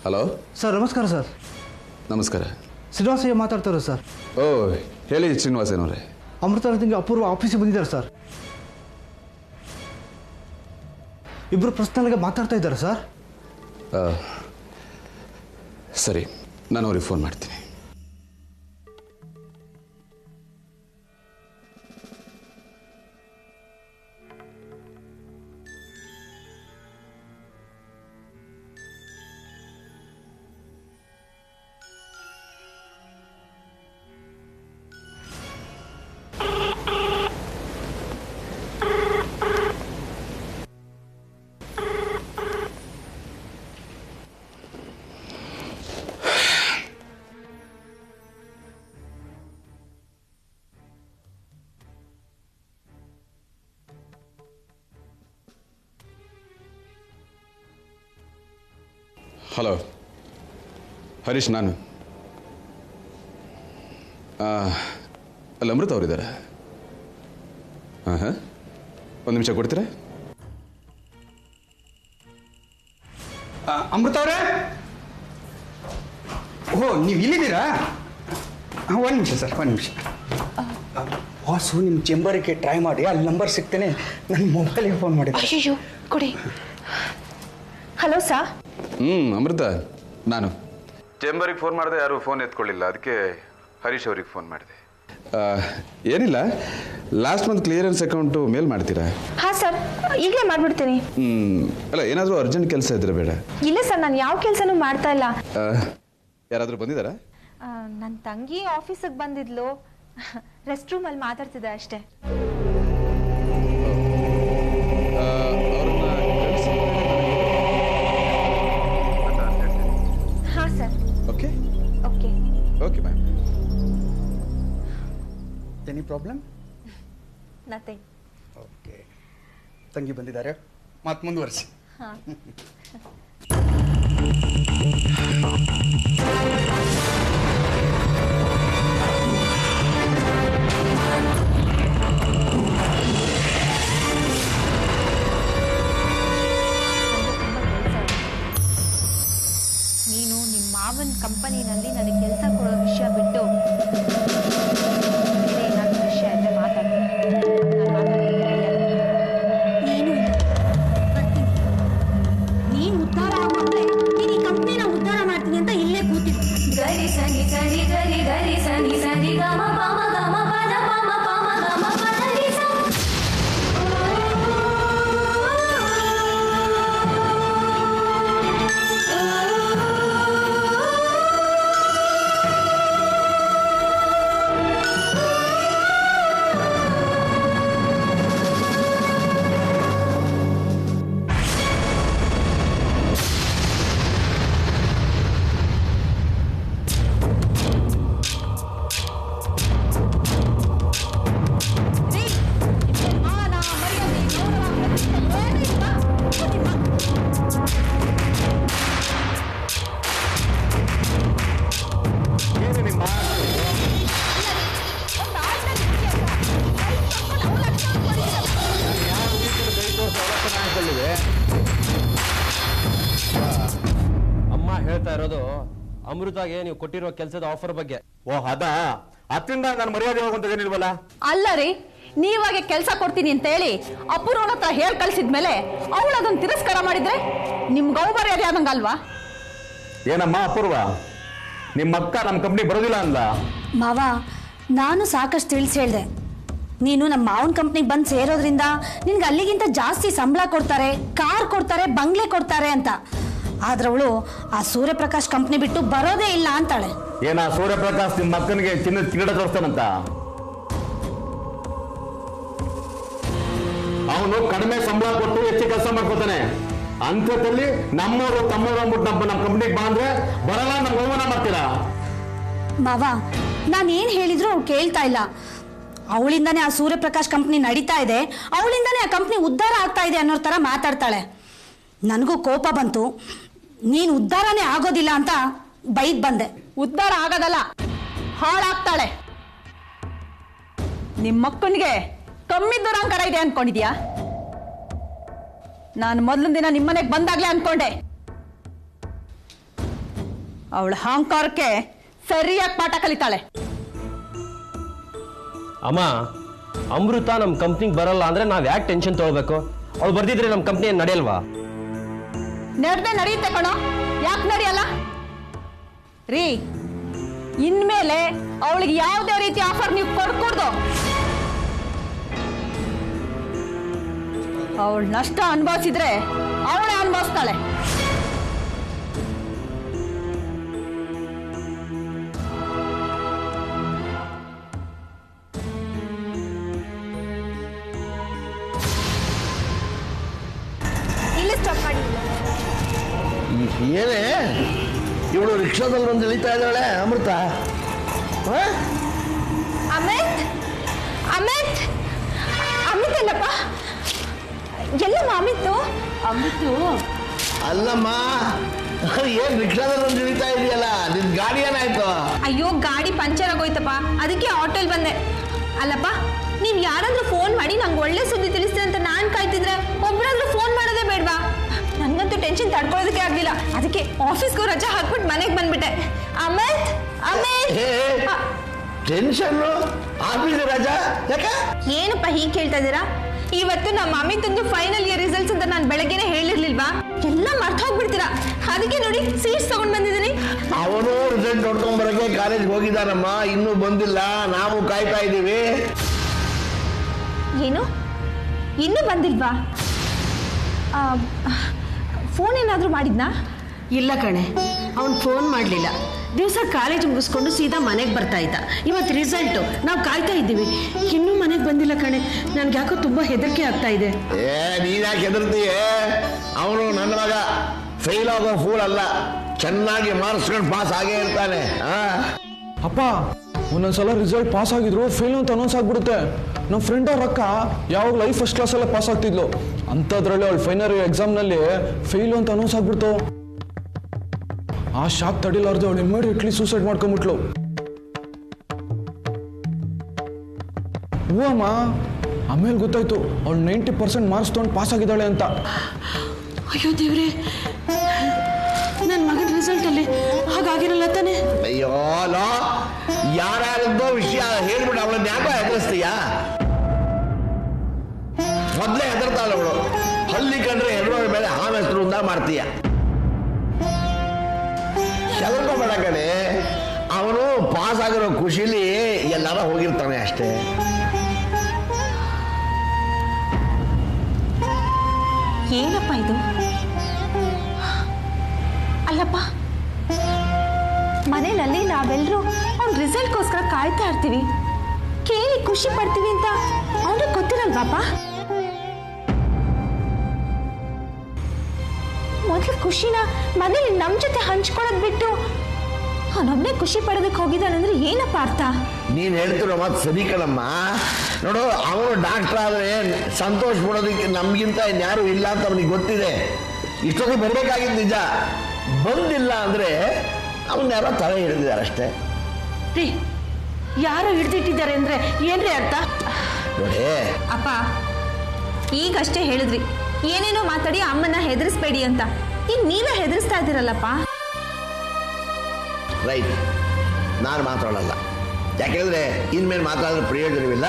Hello sir, ನಮಸ್ಕಾರ sir. ನಮಸ್ಕಾರ. ಶ್ರೀನಿವಾಸಯ್ಯ ಮಾತಾಡ್ತಾರೆ ಸರ್. ಓ, ಹೇಳಿ ಶ್ರೀನಿವಾಸನವರೇ. ಅಮೃತ ತಿಂಗೆ ಅಪೂರ್ವ ಆಫೀಸಿಗೆ ಬಂದಿದ್ದಾರೆ ಸರ್. ಇಬ್ಬರು ಪರ್ಸನಲ್ಗೆ ಮಾತಾಡ್ತಾ ಇದ್ದಾರೆ ಸರ್. ಸರಿ, ನಾನು ಅವ್ರಿಗೆ ಫೋನ್ ಮಾಡ್ತೀನಿ. ಹಲೋ ಹರೀಶ್, ನಾನು ಅಲ್ಲಿ ಅಮೃತ ಅವರಿದ್ದಾರೆ. ಹಾಂ, ಒಂದು ನಿಮಿಷ ಕೊಡ್ತೀರಾ? ಅಮೃತ ಅವರೇ, ಓಹೋ, ನೀವು ಇಲ್ಲಿದ್ದೀರಾ? ಒಂದು ನಿಮಿಷ ಸರ್, ಒಂದು ನಿಮಿಷ. ಬಾಸು ನಿಮ್ಮ ಚೇಂಬರಿಗೆ ಟ್ರೈ ಮಾಡಿ, ಅಲ್ಲಿ ನಂಬರ್ ಸಿಗ್ತೇನೆ, ನನ್ನ ಮೊಬೈಲಿಗೆ ಫೋನ್ ಮಾಡಿದ್ದೆ. ಅಯ್ಯೋ, ಕೊಡಿ. Hello sir. ಅಮೃತ, ನಾನು ಚೇಂಬರಿಗೆ ಫೋನ್ ಮಾಡಿದೆ, ಯಾರು ಫೋನ್ ಎತ್ಕೊಳ್ಳಿಲ್ಲ. ಅದಕ್ಕೆ ಹರೀಶ್ ಅವ್ರಿಗೆ ಫೋನ್ ಮಾಡಿದೆ. ಏನಿಲ್ಲ, ಲಾಸ್ಟ್ ಮಂತ್ ಕ್ಲಿಯರೆನ್ಸ್ ಅಕೌಂಟು ಮೇಲ್ ಮಾಡ್ತೀರಾ? ಹಾಂ ಸರ್, ಈಗಲೇ ಮಾಡಿಬಿಡ್ತೀನಿ. ಅಲ್ಲ, ಏನಾದರೂ ಅರ್ಜೆಂಟ್ ಕೆಲಸ ಇದ್ರೆ ಬೇಡ. ಇಲ್ಲ ಸರ್, ನಾನು ಯಾವ ಕೆಲಸನೂ ಮಾಡ್ತಾ ಇಲ್ಲ. ಯಾರಾದರೂ ಬಂದಿದ್ದಾರಾ? ನನ್ನ ತಂಗಿ ಆಫೀಸಿಗೆ ಬಂದಿದ್ಲು, ರೆಸ್ಟ್ ರೂಮಲ್ಲಿ ಮಾತಾಡ್ತಿದ್ದೆ ಅಷ್ಟೇ. ಹಾಂ sir. Okay okay okay, bye. Any problem? Nothing. Okay, ತಂಗಿ ಬಂದಿದ್ದಾರೆ, ಮತ್ತೆ ಮುಂದುವರಿಸಿ. ಹಾಂ. ನೀನು ನಿಮ್ಮ ಮಾವನ ಕಂಪನಿನಲ್ಲಿ ನನಗೆ ಕೆಲಸ ಕೊಡೋ ವಿಷಯ ಬಿಟ್ಟು ಬೇರೆ ಏನಾದರೂ ವಿಷಯ ಇದ್ದರೆ ಮಾತಾಡ್ತೀನಿ. ಏನು ಬರ್ತೀನಿ. ನೀನು ಉದ್ಧಾರ ಆಗೋದ್ರೆ ನೀನು ಈ ಕಂಪ್ನಿನ ಉದ್ಧಾರ ಮಾಡ್ತೀನಿ ಅಂತ ಇಲ್ಲೇ ಕೂತಿದ್ದು. ಗರಿ ಸನಿ ಸರಿ ಗರಿ ಗರಿ ಸನಿ ಸರಿ ಗಮ ಪಮ ಗಮ ಪದ ಪಮ ಪಮ ಗಮ ಪದ ನಿ ಸ. ಅಮ್ಮ ಹೇಳ್ತಾ ಇರೋದು ಅಮೃತಾಗೆ ನೀವು ಕೊಟ್ಟಿರೋ ಕೆಲಸದ ಆಫರ್ ಬಗ್ಗೆ. ಓ, ಅದರಿಂದ ನಾನು ಮರ್ಯಾದೆ ಹೋಗುವಂತದೇನಿಲ್ವಲ್ಲ? ಅಲ್ಲ ರೀ, ನೀವಾಗೆ ಕೆಲಸ ಕೊಡ್ತೀನಿ ಅಂತ ಹೇಳಿ ಅಪೂರ್ವನ ಹತ್ರ ಹೇಳಿ ಕಳ್ಸಿದ್ಮೇಲೆ ಅವಳು ಅದನ್ನ ತಿರಸ್ಕಾರ ಮಾಡಿದ್ರೆ ನಿಮ್ಗೆ ಅವು ಮರ್ಯಾದೆ ಆದಂಗಲ್ವಾ? ಏನಮ್ಮ ಅಪೂರ್ವ, ನಿಮ್ಮ ಅಕ್ಕ ನಮ್ಮ ಕಂಪ್ನಿ ಬರೋದಿಲ್ಲ ಅಂದ? ಮಾವ, ನಾನು ಸಾಕಷ್ಟು ತಿಳಿಸಿ ಹೇಳಿದೆ. ನೀನು ನಮ್ಮ ಮಾವನ ಕಂಪ್ನಿಗೆ ಬಂದು ಸೇರೋದ್ರಿಂದ ನಿನ್ಗೆ ಅಲ್ಲಿಗಿಂತ ಜಾಸ್ತಿ ಸಂಬಳ ಕೊಡ್ತಾರೆ, ಕಾರ್ ಕೊಡ್ತಾರೆ, ಬಂಗ್ಲೆ ಕೊಡ್ತಾರೆ ಅಂತ. ಆದ್ರೆ ಅವಳು ಆ ಸೂರ್ಯಪ್ರಕಾಶ್ ಕಂಪ್ನಿ ಬಿಟ್ಟು ಬರೋದೇ ಇಲ್ಲ ಅಂತಾಳೆ. ಏನ ಸೂರ್ಯಪ್ರಕಾಶ್ ನಿಮ್ಮ ಅಕ್ಕನಿಗೆ ಚಿನ್ನದ ಕಿರೀಟ ತೋರಿಸ್ತಾನಂತ? ಅವನು ಕಡಿಮೆ ಸಂಬಳ ಕೊಟ್ಟು ಹೆಚ್ಚು ಕೆಲಸ ಮಾಡ್ಕೊತಾನೆ. ಅಂಥದ್ದಲ್ಲಿ ನಮ್ಮವರು ತಮ್ಮವರು ಅಂದ್ಬಿಟ್ಟು ನಮ್ಮ ಕಂಪ್ನಿಗೆ ಬಂದ್ರೆ ಬರಲ್ಲ, ನಮ್ಗೆ ಅವಮಾನ ಮಾಡ್ತೀರಾ? ಮಾವ, ನಾನು ಏನು ಹೇಳಿದ್ರು ಅವ್ಳು ಕೇಳ್ತಾ ಇಲ್ಲ. ಅವಳಿಂದಾನೇ ಆ ಸೂರ್ಯಪ್ರಕಾಶ್ ಕಂಪ್ನಿ ನಡೀತಾ ಇದೆ, ಅವಳಿಂದಾನೇ ಆ ಕಂಪ್ನಿ ಉದ್ಧಾರ ಆಗ್ತಾ ಇದೆ ಅನ್ನೋ ಥರ ಮಾತಾಡ್ತಾಳೆ. ನನಗೂ ಕೋಪ ಬಂತು. ನೀನು ಉದ್ಧಾರನೇ ಆಗೋದಿಲ್ಲ ಅಂತ ಬೈದ್ ಬಂದೆ. ಉದ್ಧಾರ ಆಗೋದಲ್ಲ, ಹಾಳಾಗ್ತಾಳೆ. ನಿಮ್ಮಕ್ಕನಿಗೆ ಕಮ್ಮಿ ದುರಂಕಾರ ಇದೆ ಅನ್ಕೊಂಡಿದ್ಯಾ? ನಾನು ಮೊದಲಿನ ದಿನ ನಿಮ್ಮನೆಗೆ ಬಂದಾಗ್ಲೇ ಅನ್ಕೊಂಡೆ ಅವಳ ಅಹಂಕಾರಕ್ಕೆ ಸರಿಯಾಗಿ ಪಾಠ ಕಲಿತಾಳೆ. ಅಮ್ಮ, ಅಮೃತ ನಮ್ಮ ಕಂಪ್ನಿಗೆ ಬರಲ್ಲ ಅಂದ್ರೆ ನಾವ್ ಯಾಕೆ ಟೆನ್ಷನ್ ತಗೋಬೇಕು? ಅವ್ಳು ಬರ್ದಿದ್ರೆ ನಮ್ಮ ಕಂಪ್ನಿ ಏನ್ ನಡೆಯಲ್ವಾ? ನಡೆಯುತ್ತೆ ಕಣೋ, ಯಾಕೆ ನಡೆಯಲ್ಲ ರೀ? ಇನ್ಮೇಲೆ ಅವಳಿಗೆ ಯಾವುದೇ ರೀತಿ ಆಫರ್ ನೀವು ಕೊಡ್ಕೊಡ್ದು. ಅವಳು ನಷ್ಟ ಅನುಭವಿಸಿದ್ರೆ ಅವಳೇ ಅನುಭವಿಸ್ತಾಳೆ. ಇಲ್ಲಿ ಸ್ಟಾಪ್ ಮಾಡಿ. ಏನೇ ಇವಳು ರಿಕ್ಷಾದಲ್ಲಿ ಒಂದು ಇಳಿತಾ ಇದ್ದಾಳೆ ಅಮೃತ? ಅಮಿತ್ ಅಮಿತ್ ಅಮಿತ್ ಅಲ್ಲಪ್ಪ, ಎಲ್ಲಮ್ಮ ಅಮಿತ್ತು? ಅಮೃತು ಅಲ್ಲಮ್ಮ, ಏನ್ ರಿಕ್ಷಾದಲ್ಲಿ ಒಂದು ಇಳಿತಾ ಇದೆಯಲ್ಲ, ನಿನ್ ಗಾಡಿ ಏನಾಯ್ತು? ಅಯ್ಯೋ, ಗಾಡಿ ಪಂಚರ್ ಆಗೋಯ್ತಪ್ಪ, ಅದಕ್ಕೆ ಆಟೋಲ್ ಬಂದೆ. ಅಲ್ಲಪ್ಪ, ನೀವ್ ಯಾರಾದ್ರೂ ಫೋನ್ ಮಾಡಿ ನಂಗೆ ಒಳ್ಳೆ ಸುದ್ದಿ ತಿಳಿಸ್ತೀರ ಅಂತ ನಾನ್ ಕಾಯ್ತಿದ್ರೆ ಒಬ್ರಾದ್ರೂ ಫೋನ್ ಮಾಡೋದೇ ಬೇಡ್ವಾ? ನನ್ಗಂತೂ ಟೆನ್ಷನ್ ತಡ್ಕೊಳ್ಳೋದಕ್ಕೆ ಆಗ್ಲಿಲ್ಲ, ಅದಕ್ಕೆ ಆಫೀಸ್ಗೂ ರಜಾ ಹಾಕ್ಬಿಟ್ಟು ಮನೆಗೆ ಬಂದ್ಬಿಟ್ಟೆ. ಅಮಿತ್ ಅಮಿತ್ ಟೆನ್ಷನ್ ಆಫೀಸ್ ರಜಾ ಯಾಕೆ? ಏನಪ್ಪ ಹೀಗೆ ಕೇಳ್ತಾ ಇದ್ದೀರಾ? ಇವತ್ತು ನಮ್ಮ ಅಮಿತಂದು ಫೈನಲ್ ಇಯರ್ ರಿಸಲ್ಟ್ಸ್ ಅಂತ ನಾನು ಬೆಳಗ್ಗೆನೆ ಹೇಳಿರ್ಲಿಲ್ವಾ? ಎಲ್ಲ ಮರ್ತು ಹೋಗ್ಬಿಡ್ತೀರಾ, ಅದಕ್ಕೆ ನೋಡಿ ಸೀಟ್ಸ್ ತಗೊಂಡ್ ಬಂದಿದ್ದೀನಿ. ಅವನು ರಿಸಲ್ಟ್ ನೋಡ್ಕೊಂಡ್ ಬರಕ್ಕೆ ಕಾಲೇಜ್ಗೆ ಹೋಗಿದ್ದಾನಮ್ಮ, ಇನ್ನೂ ಬಂದಿಲ್ಲ, ನಾವು ಕಾಯ್ತಾ ಇದ್ದೀವಿ. ಏನು ಇನ್ನೂ ಬಂದಿಲ್ವಾ? ಫೋನ್ ಏನಾದರೂ ಮಾಡಿದ್ನಾ? ಇಲ್ಲ ಕಣೆ, ಅವನು ಫೋನ್ ಮಾಡಲಿಲ್ಲ. ದಿವಸ ಕಾಲೇಜ್ ಮುಗಿಸ್ಕೊಂಡು ಸೀದಾ ಮನೆಗೆ ಬರ್ತಾ ಇದ್ದ. ಇವತ್ತು ರಿಸಲ್ಟು ನಾವು ಕಾಯ್ತಾ ಇದ್ದೀವಿ, ಇನ್ನೂ ಮನೆಗೆ ಬಂದಿಲ್ಲ ಕಣೆ. ನನ್ಗೆ ಯಾಕೋ ತುಂಬಾ ಹೆದರಿಕೆ ಆಗ್ತಾ ಇದೆ. ನೀನ್ ಯಾಕೆ ಹೆದರ್ತೀಯ? ಅವನು ನನ್ನ ಮಗ ಫೇಲ್ ಆಗೋ ಫೂಲ್ ಅಲ್ಲ, ಚೆನ್ನಾಗಿ ಮಾರ್ಕ್ಸ್ಕೊಂಡು ಪಾಸ್ ಆಗೇ ಇರ್ತಾನೆ. ಅಪ್ಪ, ಒಂದೊಂದ್ಸಲ ರಿಸಲ್ಟ್ ಪಾಸ್ ಆಗಿದ್ರು ಫೇಲ್ ಅಂತ ಅನೌನ್ಸ್ ಆಗ್ಬಿಡುತ್ತೆ. ನಮ್ಮ ಫ್ರೆಂಡ್ ಅವ್ರ ಅಕ್ಕ ಯಾವಾಗ ಲೈಫ್ ಫಸ್ಟ್ ಕ್ಲಾಸಲ್ಲೇ ಪಾಸ್ ಆಗ್ತಿದ್ಲು, ಅಂಥದ್ರಲ್ಲಿ ಅವಳು ಫೈನಲ್ ಎಕ್ಸಾಮ್ನಲ್ಲಿ ಫೇಲು ಅಂತ ಅನೌನ್ಸ್ ಆಗ್ಬಿಡ್ತು. ಆ ಶಾಕ್ ತಡಿಲಾರ್ದು ಅವಳು ಇಮಿಡಿಯೇಟ್ಲಿ ಸೂಸೈಡ್ ಮಾಡ್ಕೊಂಡ್ಬಿಟ್ಲು. ಹೂ ಅಮ್ಮ, ಆಮೇಲೆ ಗೊತ್ತಾಯ್ತು ಅವಳು 90% ಮಾರ್ಕ್ಸ್ ತೊಗೊಂಡು ಪಾಸ್ ಆಗಿದ್ದಾಳೆ ಅಂತ. ಅಯ್ಯೋ ದೇವ್ರೆ, ನನ್ನ ಮಗನ ರಿಸಲ್ಟ್ ಅಲ್ಲಿ ಹಾಗಾಗಿರಲ್ಲ ತಾನೆ? ಅಯ್ಯೋ ಲೋ, ಯಾರ್ಯಾರದ್ದೋ ವಿಷಯ ಹೇಳ್ಬಿಟ್ಟು ಅವಳನ್ನ ಯಾಕೋ ಹೆದರಿಸ್ತೀಯ? ಮೊದಲೇ ಹೆದರ್ತಾಳೆ ಅವಳು, ಹಲ್ಲಿ ಕಂಡ್ರೆ ಹೆದರೋಳ ಮೇಲೆ ಹಾಮೆಸ್ರು ಮಾಡ್ತೀಯ. ಹೆದರ್ಕೋಬೇಡ ಕಣೆ, ಅವನು ಪಾಸ್ ಆಗಿರೋ ಖುಷಿಲಿ ಎಲ್ಲಾರ ಹೋಗಿರ್ತಾನೆ ಅಷ್ಟೇ. ಏನಪ್ಪ ಇದು? ಅಲ್ಲಪ್ಪ, ಮನೆಯಲ್ಲಿ ನಾವೆಲ್ಲರೂ ಅವ್ನ ರಿಸಲ್ಟ್ಗೋಸ್ಕರ ಕಾಯ್ತಾ ಇರ್ತೀವಿ, ಕೇಳಿ ಖುಷಿ ಪಡ್ತೀವಿ ಅಂತ ಅವ್ನಿಗೆ ಗೊತ್ತಿರಲ್ವಾಪ? ಮೊದಲು ಖುಷಿನ ಮನೇಲಿ ನಮ್ಮ ಜೊತೆ ಹಂಚ್ಕೊಳ್ಳೋದು ಬಿಟ್ಟು ಅವನೊಬ್ಬನೇ ಖುಷಿ ಪಡೋದಕ್ಕೆ ಹೋಗಿದ್ದಾನಂದ್ರೆ ಏನಪ್ಪ ಅರ್ಥ? ನೀನ್ ಹೇಳ್ತಿರೋ ಮಾತು ಸರಿ ಕಣಮ್ಮ. ನೋಡು, ಅವನು ಡಾಕ್ಟರ್ ಆದ್ರೆ ಸಂತೋಷ ಪಡೋದಕ್ಕೆ ನಮ್ಗಿಂತ ಇನ್ಯಾರು ಇಲ್ಲ ಅಂತ ಅವನಿಗೆ ಗೊತ್ತಿದೆ. ಇಷ್ಟೊಂದು ಬರ್ಬೇಕಾಗಿದ್ದು ನಿಜ, ಬಂದಿಲ್ಲ ಅಂದ್ರೆ ಅವನ್ನ ಯಾರೋ ತಲೆ ಹಿಡಿದಿದ್ದಾರೆ ಅಷ್ಟೇ. ರೀ, ಯಾರೋ ಹಿಡ್ದಿಟ್ಟಿದ್ದಾರೆ ಅಂದ್ರೆ ಏನ್ರಿ ಅರ್ಥ? ನೋಡಿ ಅಪ್ಪ, ಈಗಷ್ಟೇ ಹೇಳಿದ್ರಿ ಏನೇನೋ ಮಾತಾಡಿ ಅಮ್ಮನ ಹೆದರಿಸ್ಬೇಡಿ ಅಂತ, ಈಗ ನೀವೇ ಹೆದರಿಸ್ತಾ ಇದ್ದೀರಲ್ಲಪ್ಪ. ರೈಟ್, ನಾನು ಮಾತಾಡಲ್ಲ. ಯಾಕೆಂದ್ರೆ ಇನ್ಮೇಲೆ ಮಾತಾಡಿದ್ರೆ ಪ್ರಯೋಜನವಿಲ್ಲ.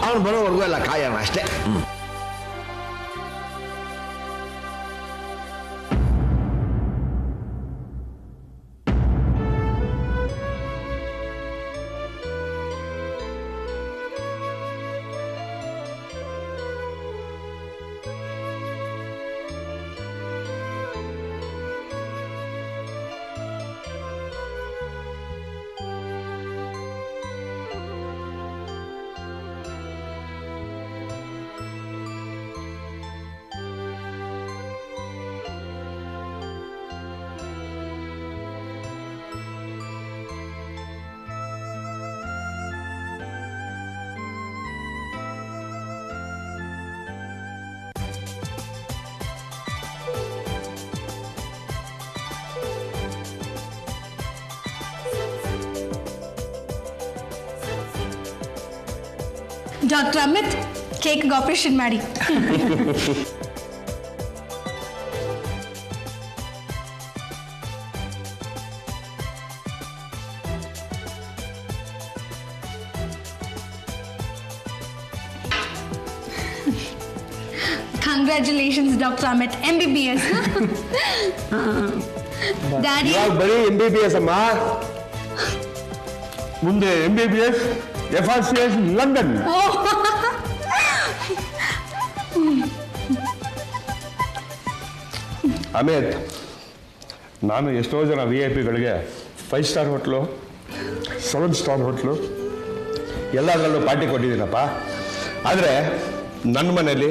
ಅವನು ಬರೋವರೆಗೂ ಎಲ್ಲ ಕಾಯೋಣ ಅಷ್ಟೇ. ಡಾಕ್ಟರ್ ಅಮಿತ್, ಕೇಕ್ಗೆ ಆಪರೇಷನ್ ಮಾಡಿ. Congratulations doctor Amit MBBS. Daddy ಬರೀ MBBS ಅಮ್ಮ, ಮುಂದೆ MBBS FRCS ಲಂಡನ್. ಅಮಿತ್, ನಾನು ಎಷ್ಟೋ ಜನ VIP-ಗಳಿಗೆ 5 ಸ್ಟಾರ್ ಹೋಟ್ಲು, 7 ಸ್ಟಾರ್ ಹೋಟ್ಲು ಎಲ್ಲದರಲ್ಲೂ ಪಾರ್ಟಿ ಕೊಟ್ಟಿದ್ದೀನಪ್ಪ. ಆದರೆ ನನ್ನ ಮನೇಲಿ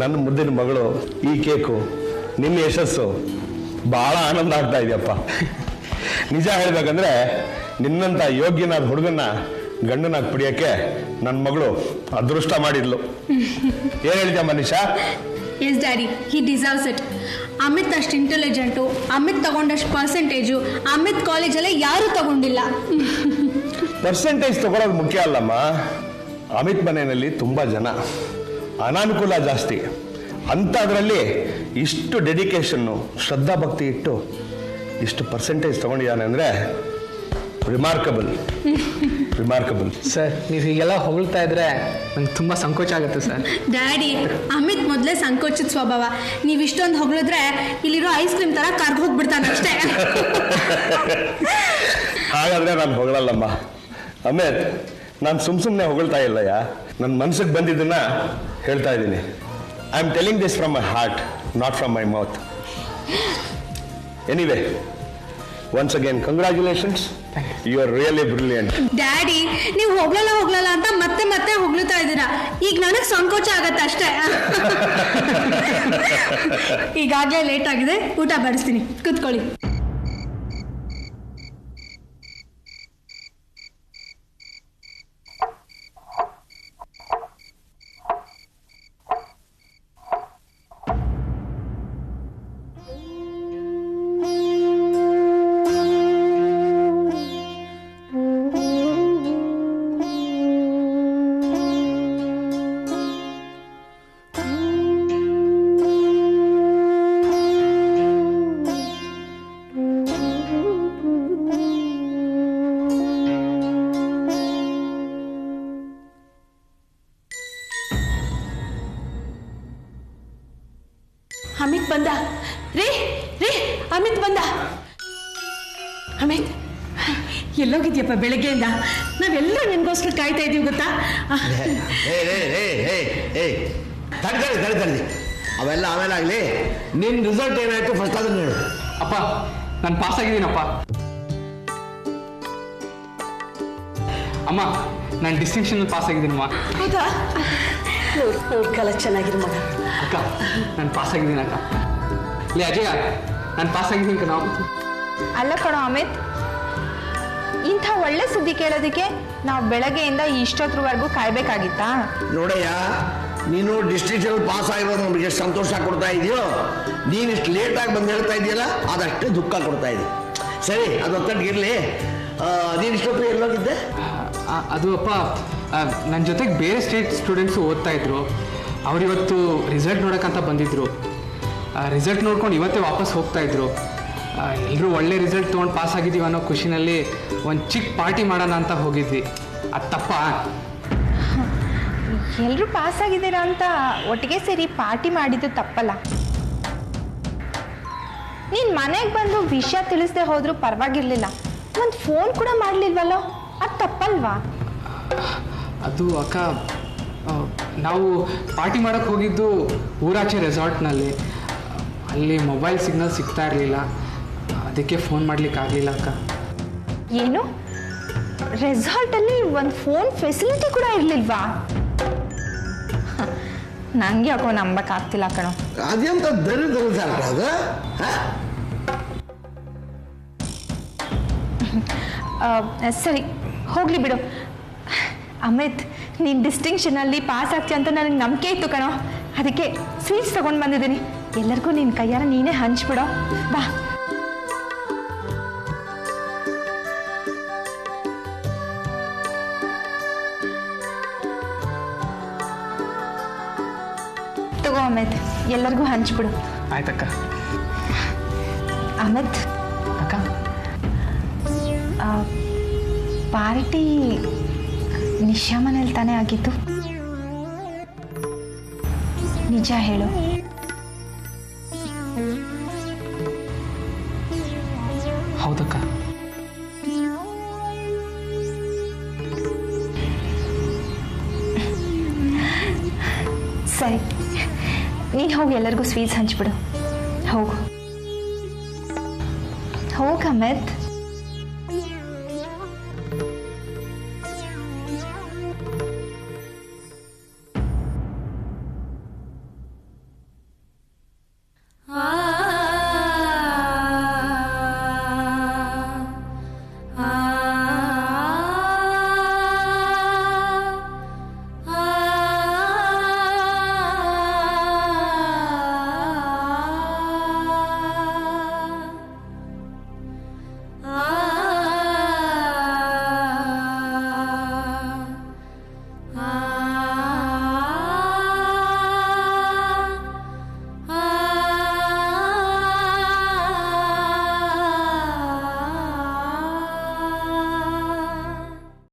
ನನ್ನ ಮುದ್ದಿನ ಮಗಳು ಈ ಕೇಕು ನಿಮ್ಮ ಯಶಸ್ಸು ಭಾಳ ಆನಂದ ಆಗ್ತಾ ಇದೆಯಪ್ಪ. ನಿಜ ಹೇಳ್ಬೇಕಂದ್ರೆ ನಿನ್ನಂಥ ಯೋಗ್ಯನಾದ ಹುಡುಗನ್ನ ಗಂಡನಾಗಿ ಪಡಿಯೋಕ್ಕೆ ನನ್ನ ಮಗಳು ಅದೃಷ್ಟ ಮಾಡಿದ್ಲು. ಏನು ಹೇಳ್ತೀಯ Manisha? Yes daddy, he deserves it. Amit ಅಷ್ಟು ಇಂಟೆಲಿಜೆಂಟು, ಅಮಿತ್ ತಗೊಂಡಷ್ಟು ಪರ್ಸೆಂಟೇಜು ಅಮಿತ್ ಕಾಲೇಜಲ್ಲೇ ಯಾರೂ ತಗೊಂಡಿಲ್ಲ. ಪರ್ಸೆಂಟೇಜ್ ತಗೊಳ್ಳೋದು ಮುಖ್ಯ ಅಲ್ಲಮ್ಮ. ಅಮಿತ್ ಮನೆಯಲ್ಲಿ ತುಂಬ ಜನ, ಅನಾನುಕೂಲ ಜಾಸ್ತಿ. ಅಂಥದ್ರಲ್ಲಿ ಇಷ್ಟು ಡೆಡಿಕೇಶನ್ನು, ಶ್ರದ್ಧಾ ಭಕ್ತಿ ಇಟ್ಟು ಇಷ್ಟು ಪರ್ಸೆಂಟೇಜ್ ತಗೊಂಡಿದ್ದಾನೆ ಅಂದರೆ ರಿಮಾರ್ಕಬಲ್. ಸರ್, ನೀವು ಹೀಗೆಲ್ಲ ಹೊಗಳ್ತಾ ಇದ್ರೆ ನಂಗೆ ತುಂಬ ಸಂಕೋಚ ಆಗುತ್ತೆ ಸರ್. ಡ್ಯಾಡಿ, ಅಮಿತ್ ಮೊದಲೇ ಸಂಕೋಚದ ಸ್ವಭಾವ. ನೀವು ಇಷ್ಟೊಂದು ಹೊಗಳಿದ್ರೆ ಇಲ್ಲಿರೋ ಐಸ್ ಕ್ರೀಮ್ ಥರ ಕರ್ಗೆ ಹೋಗ್ಬಿಡ್ತಾನೆ ಅಷ್ಟೇ. ಹಾಗಾದರೆ ನಾನು ಹೊಗಳಲ್ಲಮ್ಮ. ಅಮಿತ್, ನಾನು ಸುಮ್ಮನೆ ಹೊಗಳ್ತಾ ಇಲ್ಲಯ್ಯ, ನನ್ನ ಮನಸ್ಸಿಗೆ ಬಂದಿದ್ದನ್ನ ಹೇಳ್ತಾ ಇದ್ದೀನಿ. I am telling this from my heart, not from my mouth. Anyway, once again congratulations, you are really brilliant. Daddy, ನೀವು ಹೋಗ್ಲಲ್ಲ ಅಂತ ಮತ್ತೆ ಮತ್ತೆ ಹೊಗಳ್ತಾ ಇದ್ದೀರಾ. ಈಗ ನನಗೆ ಸಂಕೋಚ ಆಗತ್ತೆ ಅಷ್ಟೇ. ಈಗಾಗಲೇ ಲೇಟ್ ಆಗಿದೆ, ಊಟ ಬಡಿಸ್ತೀನಿ, ಕೂತ್ಕೊಳ್ಳಿ. ಅಮಿತ್ ಬಂದ ರೇ, ಅಮಿತ್ ಬಂದ. ಅಮಿತ್, ಎಲ್ಲೋಗಿದ್ಯಪ್ಪ ಬೆಳಗ್ಗೆಯಿಂದ? ನಾವೆಲ್ಲ ನಿನ್ಗೋಸ್ಕರ ಕಾಯ್ತಾ ಇದೀವಿ ಗೊತ್ತಾ? ತಡಿ, ಅವೆಲ್ಲ ಆಮೇಲೆ ಆಗಲಿ. ನಿನ್ನ ರಿಸಲ್ಟ್ ಏನಾಯ್ತು ಫಸ್ಟ್ ಅದನ್ನ ಹೇಳು. ಅಪ್ಪ, ನಾನು ಪಾಸ್ ಆಗಿದ್ದೀನಪ್ಪ. ಅಮ್ಮ, ನಾನು ಡಿಸ್ಟಿಂಕ್ಷನ್ ಪಾಸ್ ಆಗಿದ್ದೀನಮ್ಮ. ಹೌದಾ? ಕಾಲ ಚೆನ್ನಾಗಿರು ಮಗ. ಅಕ್ಕ, ನಾನು ಪಾಸ್ ಆಗಿದ್ದೀನಿ ಅಕ್ಕ. ಲೇ ಅಜಯ, ನಾನು ಪಾಸ್ ಆಗಿದ್ದೀನಿ ಕಣ. ಅಲ್ಲ ಕಣೋ ಅಮಿತ್, ಇಂಥ ಒಳ್ಳೆ ಸುದ್ದಿ ಕೇಳೋದಕ್ಕೆ ನಾವು ಬೆಳಗ್ಗೆಯಿಂದ ಇಷ್ಟೊತ್ತರವರೆಗೂ ಕಾಯ್ಬೇಕಾಗಿತ್ತಾ? ನೋಡಯ್ಯ, ನೀನು ಡಿಸ್ಟ್ರಿಕ್ಷನ್ ಪಾಸ್ ಆಗಿರೋದು ನಮಗೆ ಎಷ್ಟು ಸಂತೋಷ ಕೊಡ್ತಾ ಇದೆಯೋ, ನೀನಿಷ್ಟು ಲೇಟಾಗಿ ಬಂದು ಹೇಳ್ತಾ ಇದೆಯಲ್ಲ, ಅದಷ್ಟೇ ದುಃಖ ಕೊಡ್ತಾ ಇದೆ. ಸರಿ, ಅದು ಒತ್ತಟ್ಟಿಗಿರಲಿ. ನೀನು ಇಷ್ಟೊತ್ತು ಎಲ್ಲೋಗಿದ್ದೆ? ಅದು ಅಪ್ಪ, ನನ್ನ ಜೊತೆಗೆ ಬೇರೆ ಸ್ಟೇಟ್ ಸ್ಟೂಡೆಂಟ್ಸು ಓದ್ತಾ ಇದ್ರು. ಅವರಿವತ್ತು ರಿಸಲ್ಟ್ ನೋಡೋಕ್ಕಂತ ಬಂದಿದ್ದರು. ರಿಸಲ್ಟ್ ನೋಡ್ಕೊಂಡು ಇವತ್ತೇ ವಾಪಸ್ ಹೋಗ್ತಾ ಇದ್ರು. ಎಲ್ಲರೂ ಒಳ್ಳೆ ರಿಸಲ್ಟ್ ತೊಗೊಂಡು ಪಾಸ್ ಆಗಿದ್ದೀವಿ ಅನ್ನೋ ಖುಷಿನಲ್ಲಿ ಒಂದು ಚಿಕ್ಕ ಪಾರ್ಟಿ ಮಾಡೋಣ ಅಂತ ಹೋಗಿದ್ವಿ. ಅದು ತಪ್ಪ? ಎಲ್ಲರೂ ಪಾಸ್ ಆಗಿದ್ದೀರಾ ಅಂತ ಒಟ್ಟಿಗೆ ಸೇರಿ ಪಾರ್ಟಿ ಮಾಡಿದ್ದು ತಪ್ಪಲ್ಲ. ನೀನು ಮನೆಗೆ ಬಂದು ವಿಷಯ ತಿಳಿಸದೆ ಹೋದ್ರೂ ಪರವಾಗಿರ್ಲಿಲ್ಲ, ಒಂದು ಫೋನ್ ಕೂಡ ಮಾಡಲಿಲ್ವಲ್ಲ, ಅದು ತಪ್ಪಲ್ವಾ? ಅದು ಅಕ್ಕ, ನಾವು ಪಾರ್ಟಿ ಮಾಡೋಕ್ಕೆ ಹೋಗಿದ್ದು ಊರಾಚೆ ರೆಸಾರ್ಟ್ನಲ್ಲಿ. ಅಲ್ಲಿ ಮೊಬೈಲ್ ಸಿಗ್ನಲ್ ಸಿಗ್ತಾ ಇರಲಿಲ್ಲ, ಅದಕ್ಕೆ ಫೋನ್ ಮಾಡ್ಲಿಕ್ಕಾಗಲಿಲ್ಲ ಅಕ್ಕ. ಏನು, ರೆಸಾರ್ಟಲ್ಲಿ ಒಂದು ಫೋನ್ ಫೆಸಿಲಿಟಿ ಕೂಡ ಇರಲಿಲ್ವಾ? ನಂಗೆ ಯಾಕೋ ನಂಬಕ್ಕಾಗ್ತಿಲ್ಲ ಕಣೋ. ಅದೆಂತ ದರಿದ್ರ ರೆಸಾರ್ಟ್ ಅದು? ಸರಿ, ಹೋಗಲಿ ಬಿಡು. ಅಮಿತ್, ನೀನು ಡಿಸ್ಟಿಂಕ್ಷನಲ್ಲಿ ಪಾಸ್ ಆಗ್ತೀಯ ಅಂತ ನನಗೆ ನಂಬಿಕೆ ಇತ್ತು ಕಣೋ. ಅದಕ್ಕೆ ಸ್ವೀಟ್ಸ್ ತೊಗೊಂಡು ಬಂದಿದ್ದೀನಿ. ಎಲ್ಲರಿಗೂ ನಿನ್ನ ಕೈಯಾರ ನೀನೇ ಹಂಚ್ಬಿಡೋ, ಬಾ. ತಗೋ ಅಮಿತ್, ಎಲ್ಲರಿಗೂ ಹಂಚ್ಬಿಡು. ಆಯ್ತಕ್ಕ. ಅಮಿತ್ ಅಕ್ಕ, ಪಾರ್ಟಿ ನಿಶಾ ಮನೇಲಿ ತಾನೇ ಆಗಿತ್ತು? ನಿಜ ಹೇಳು. ಹೌದಕ್ಕ. ಸರಿ, ನೀನು ಹೋಗಿ ಎಲ್ಲರಿಗೂ ಸ್ವೀಟ್ಸ್ ಹಂಚ್ಬಿಡು. ಹೋಗು ಹೋಗ ಅಮಿತ್.